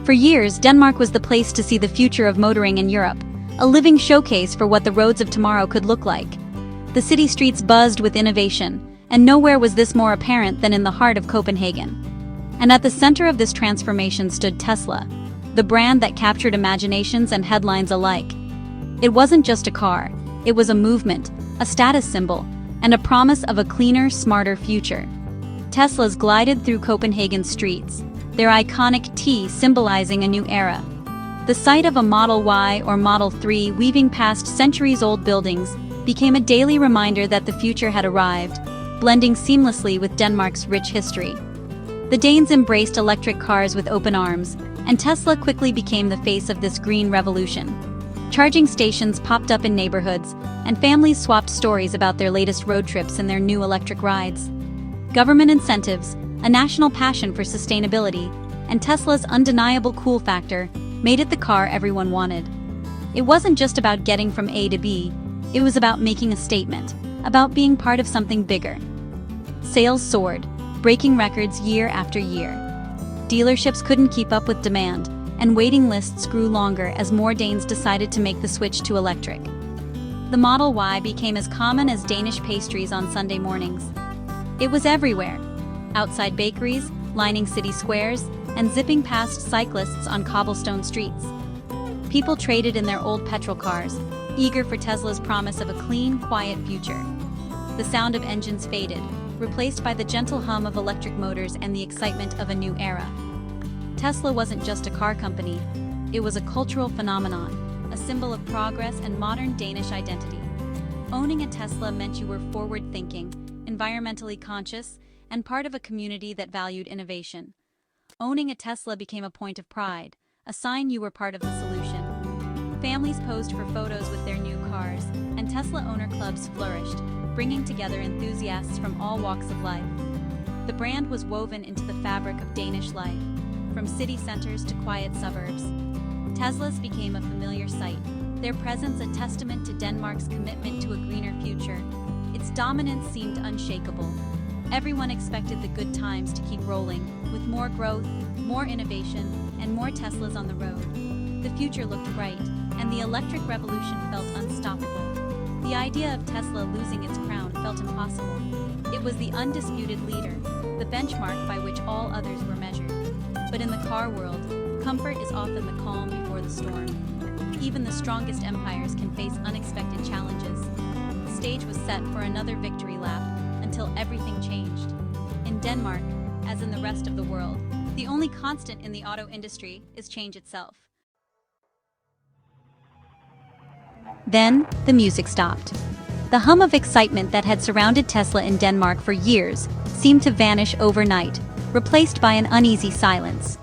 For years, Denmark was the place to see the future of motoring in Europe, a living showcase for what the roads of tomorrow could look like. The city streets buzzed with innovation, and nowhere was this more apparent than in the heart of Copenhagen. And at the center of this transformation stood Tesla, the brand that captured imaginations and headlines alike. It wasn't just a car, it was a movement, a status symbol, and a promise of a cleaner, smarter future. Teslas glided through Copenhagen's streets, their iconic T symbolizing a new era. The sight of a Model Y or Model 3 weaving past centuries-old buildings became a daily reminder that the future had arrived, blending seamlessly with Denmark's rich history. The Danes embraced electric cars with open arms, and Tesla quickly became the face of this green revolution. Charging stations popped up in neighborhoods, and families swapped stories about their latest road trips and their new electric rides. Government incentives, a national passion for sustainability, and Tesla's undeniable cool factor made it the car everyone wanted. It wasn't just about getting from A to B, it was about making a statement, about being part of something bigger. Sales soared, breaking records year after year. Dealerships couldn't keep up with demand, and waiting lists grew longer as more Danes decided to make the switch to electric. The Model Y became as common as Danish pastries on Sunday mornings. It was everywhere, outside bakeries, lining city squares, and zipping past cyclists on cobblestone streets. People traded in their old petrol cars, eager for Tesla's promise of a clean, quiet future. The sound of engines faded, replaced by the gentle hum of electric motors and the excitement of a new era. Tesla wasn't just a car company, it was a cultural phenomenon, a symbol of progress and modern Danish identity. Owning a Tesla meant you were forward-thinking, environmentally conscious, and part of a community that valued innovation. Owning a Tesla became a point of pride, a sign you were part of the solution. Families posed for photos with their new cars, and Tesla owner clubs flourished, bringing together enthusiasts from all walks of life. The brand was woven into the fabric of Danish life, from city centers to quiet suburbs. Teslas became a familiar sight, their presence a testament to Denmark's commitment to a greener future. Its dominance seemed unshakable. Everyone expected the good times to keep rolling, with more growth, more innovation, and more Teslas on the road. The future looked bright, and the electric revolution felt unstoppable. The idea of Tesla losing its crown felt impossible. It was the undisputed leader, the benchmark by which all others were measured. But in the car world, comfort is often the calm before the storm. Even the strongest empires can face unexpected challenges. The stage was set for another victory lap, until everything changed. In Denmark, as in the rest of the world, the only constant in the auto industry is change itself. Then, the music stopped. The hum of excitement that had surrounded Tesla in Denmark for years seemed to vanish overnight, replaced by an uneasy silence.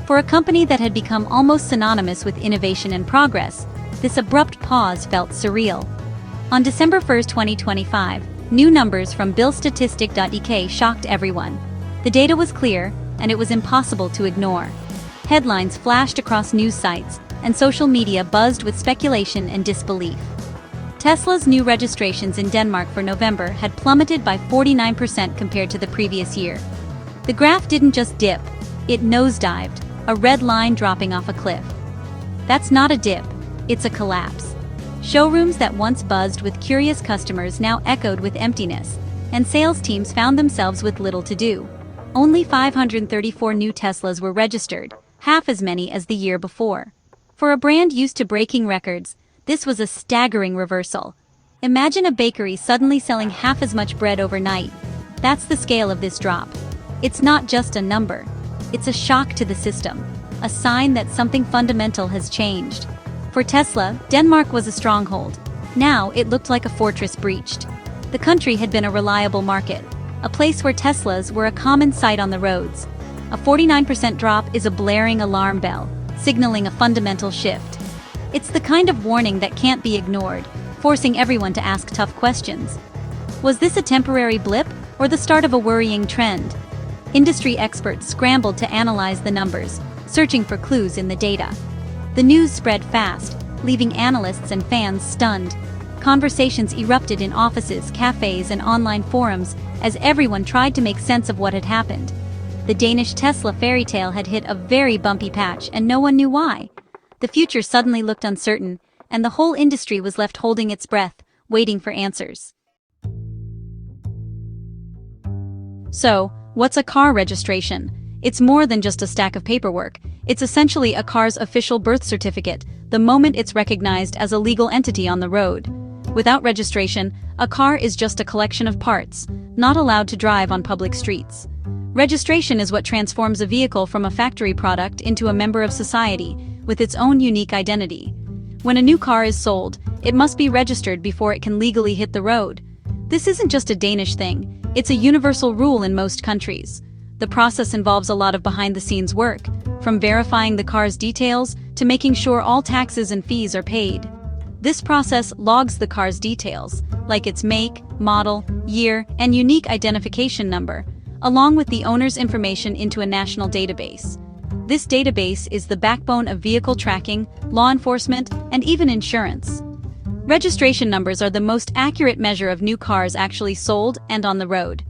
For a company that had become almost synonymous with innovation and progress, this abrupt pause felt surreal. On December 1, 2025, new numbers from bilstatistik.dk shocked everyone. The data was clear, and it was impossible to ignore. Headlines flashed across news sites, and social media buzzed with speculation and disbelief. Tesla's new registrations in Denmark for November had plummeted by 49% compared to the previous year. The graph didn't just dip, it nosedived, a red line dropping off a cliff. That's not a dip, it's a collapse. Showrooms that once buzzed with curious customers now echoed with emptiness, and sales teams found themselves with little to do. Only 534 new Teslas were registered, half as many as the year before. For a brand used to breaking records, this was a staggering reversal. Imagine a bakery suddenly selling half as much bread overnight. That's the scale of this drop. It's not just a number. It's a shock to the system, a sign that something fundamental has changed. For Tesla, Denmark was a stronghold. Now it looked like a fortress breached. The country had been a reliable market, a place where Teslas were a common sight on the roads. A 49% drop is a blaring alarm bell, signaling a fundamental shift. It's the kind of warning that can't be ignored, forcing everyone to ask tough questions. Was this a temporary blip, or the start of a worrying trend? Industry experts scrambled to analyze the numbers, searching for clues in the data. The news spread fast, leaving analysts and fans stunned. Conversations erupted in offices, cafes, and online forums as everyone tried to make sense of what had happened. The Danish Tesla fairy tale had hit a very bumpy patch and no one knew why. The future suddenly looked uncertain, and the whole industry was left holding its breath, waiting for answers. So, what's a car registration? It's more than just a stack of paperwork. It's essentially a car's official birth certificate, the moment it's recognized as a legal entity on the road. Without registration, a car is just a collection of parts, not allowed to drive on public streets. Registration is what transforms a vehicle from a factory product into a member of society, with its own unique identity. When a new car is sold, it must be registered before it can legally hit the road. This isn't just a Danish thing, it's a universal rule in most countries. The process involves a lot of behind-the-scenes work, from verifying the car's details to making sure all taxes and fees are paid. This process logs the car's details, like its make, model, year, and unique identification number, along with the owner's information into a national database. This database is the backbone of vehicle tracking, law enforcement, and even insurance. Registration numbers are the most accurate measure of new cars actually sold and on the road.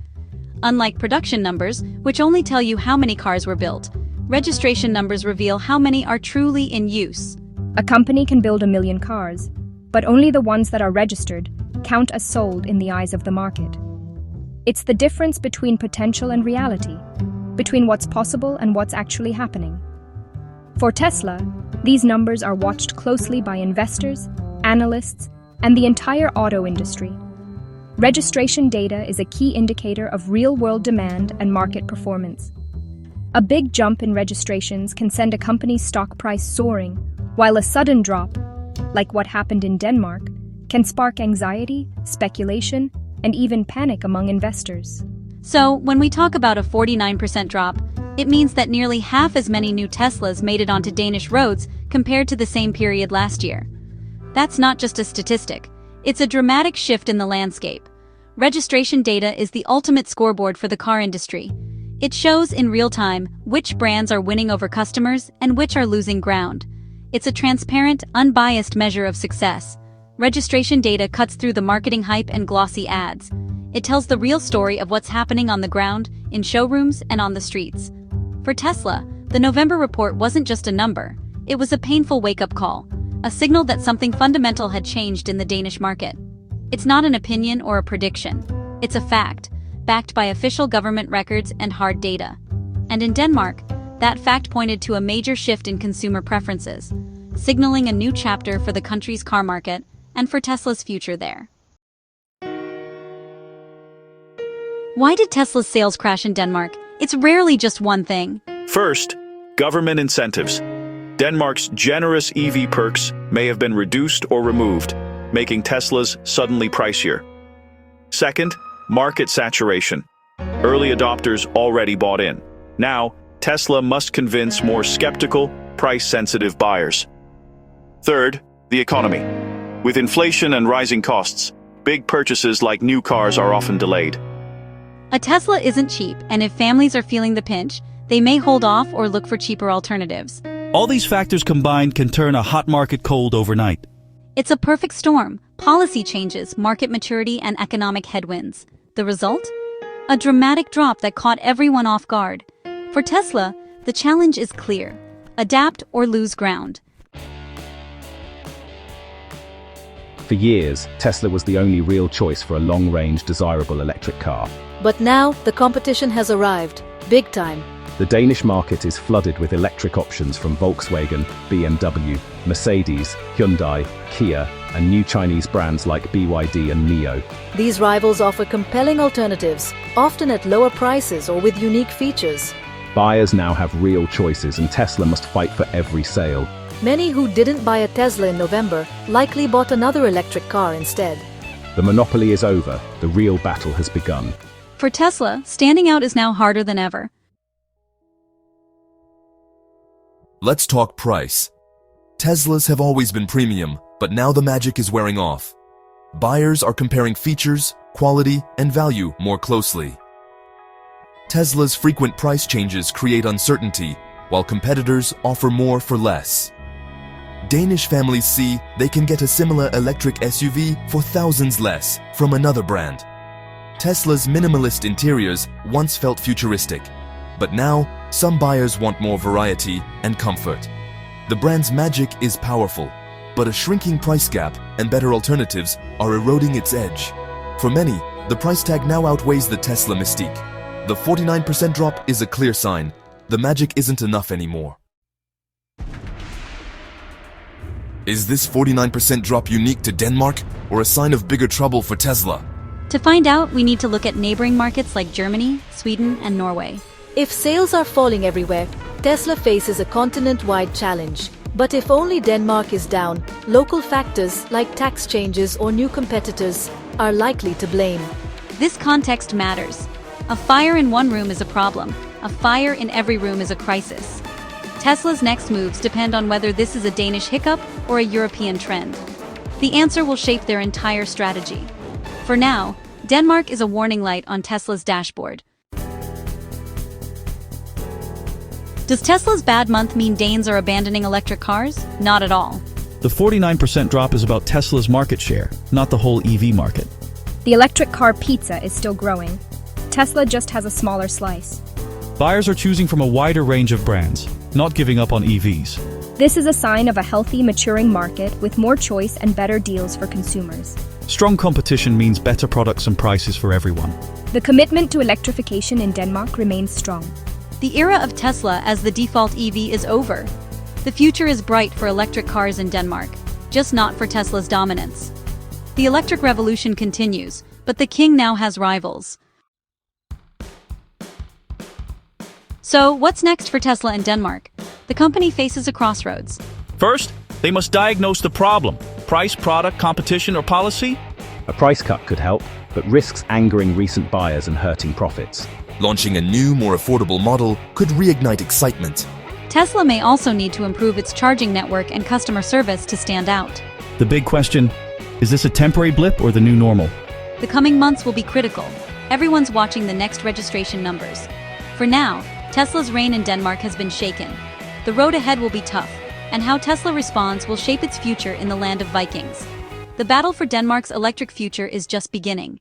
Unlike production numbers, which only tell you how many cars were built, registration numbers reveal how many are truly in use. A company can build 1 million cars, but only the ones that are registered count as sold in the eyes of the market. It's the difference between potential and reality, between what's possible and what's actually happening. For Tesla, these numbers are watched closely by investors, analysts, and the entire auto industry. Registration data is a key indicator of real-world demand and market performance. A big jump in registrations can send a company's stock price soaring, while a sudden drop, like what happened in Denmark, can spark anxiety, speculation, and even panic among investors. So, when we talk about a 49% drop, it means that nearly half as many new Teslas made it onto Danish roads compared to the same period last year. That's not just a statistic, it's a dramatic shift in the landscape. Registration data is the ultimate scoreboard for the car industry. It shows in real time which brands are winning over customers and which are losing ground. It's a transparent, unbiased measure of success. Registration data cuts through the marketing hype and glossy ads. It tells the real story of what's happening on the ground, in showrooms, and on the streets. For Tesla, the November report wasn't just a number. It was a painful wake-up call, a signal that something fundamental had changed in the Danish market. It's not an opinion or a prediction. It's a fact, backed by official government records and hard data. And in Denmark, that fact pointed to a major shift in consumer preferences, signaling a new chapter for the country's car market and for Tesla's future there. Why did Tesla's sales crash in Denmark? It's rarely just one thing. First, government incentives. Denmark's generous EV perks may have been reduced or removed, making Teslas suddenly pricier. Second, market saturation. Early adopters already bought in. Now, Tesla must convince more skeptical, price-sensitive buyers. Third, the economy. With inflation and rising costs, big purchases like new cars are often delayed. A Tesla isn't cheap, and if families are feeling the pinch, they may hold off or look for cheaper alternatives. All these factors combined can turn a hot market cold overnight. It's a perfect storm: policy changes, market maturity, and economic headwinds. The result? A dramatic drop that caught everyone off guard. For Tesla, the challenge is clear: adapt or lose ground. For years, Tesla was the only real choice for a long-range, desirable electric car. But now, the competition has arrived, big time. The Danish market is flooded with electric options from Volkswagen, BMW, Mercedes, Hyundai, Kia, and new Chinese brands like BYD and NIO. These rivals offer compelling alternatives, often at lower prices or with unique features. Buyers now have real choices, and Tesla must fight for every sale. Many who didn't buy a Tesla in November likely bought another electric car instead. The monopoly is over. The real battle has begun. For Tesla, standing out is now harder than ever. Let's talk price. Teslas have always been premium, but now the magic is wearing off. Buyers are comparing features, quality, and value more closely. Tesla's frequent price changes create uncertainty, while competitors offer more for less. Danish families see they can get a similar electric SUV for thousands less from another brand. Tesla's minimalist interiors once felt futuristic. But now, some buyers want more variety and comfort. The brand's magic is powerful, but a shrinking price gap and better alternatives are eroding its edge. For many, the price tag now outweighs the Tesla mystique. The 49% drop is a clear sign. The magic isn't enough anymore. Is this 49% drop unique to Denmark or a sign of bigger trouble for Tesla? To find out, we need to look at neighboring markets like Germany, Sweden, and Norway. If sales are falling everywhere, Tesla faces a continent-wide challenge. But if only Denmark is down, local factors like tax changes or new competitors are likely to blame. This context matters. A fire in one room is a problem. A fire in every room is a crisis. Tesla's next moves depend on whether this is a Danish hiccup or a European trend. The answer will shape their entire strategy. For now, Denmark is a warning light on Tesla's dashboard. Does Tesla's bad month mean Danes are abandoning electric cars? Not at all. The 49% drop is about Tesla's market share, not the whole EV market. The electric car pizza is still growing. Tesla just has a smaller slice. Buyers are choosing from a wider range of brands, not giving up on EVs. This is a sign of a healthy, maturing market with more choice and better deals for consumers. Strong competition means better products and prices for everyone. The commitment to electrification in Denmark remains strong. The era of Tesla as the default EV is over. The future is bright for electric cars in Denmark, just not for Tesla's dominance. The electric revolution continues, but the king now has rivals. So, what's next for Tesla in Denmark? The company faces a crossroads. First, they must diagnose the problem. Price, product, competition, or policy? A price cut could help, but risks angering recent buyers and hurting profits. Launching a new, more affordable model could reignite excitement. Tesla may also need to improve its charging network and customer service to stand out. The big question, is this a temporary blip or the new normal? The coming months will be critical. Everyone's watching the next registration numbers. For now, Tesla's reign in Denmark has been shaken. The road ahead will be tough, and how Tesla responds will shape its future in the land of Vikings. The battle for Denmark's electric future is just beginning.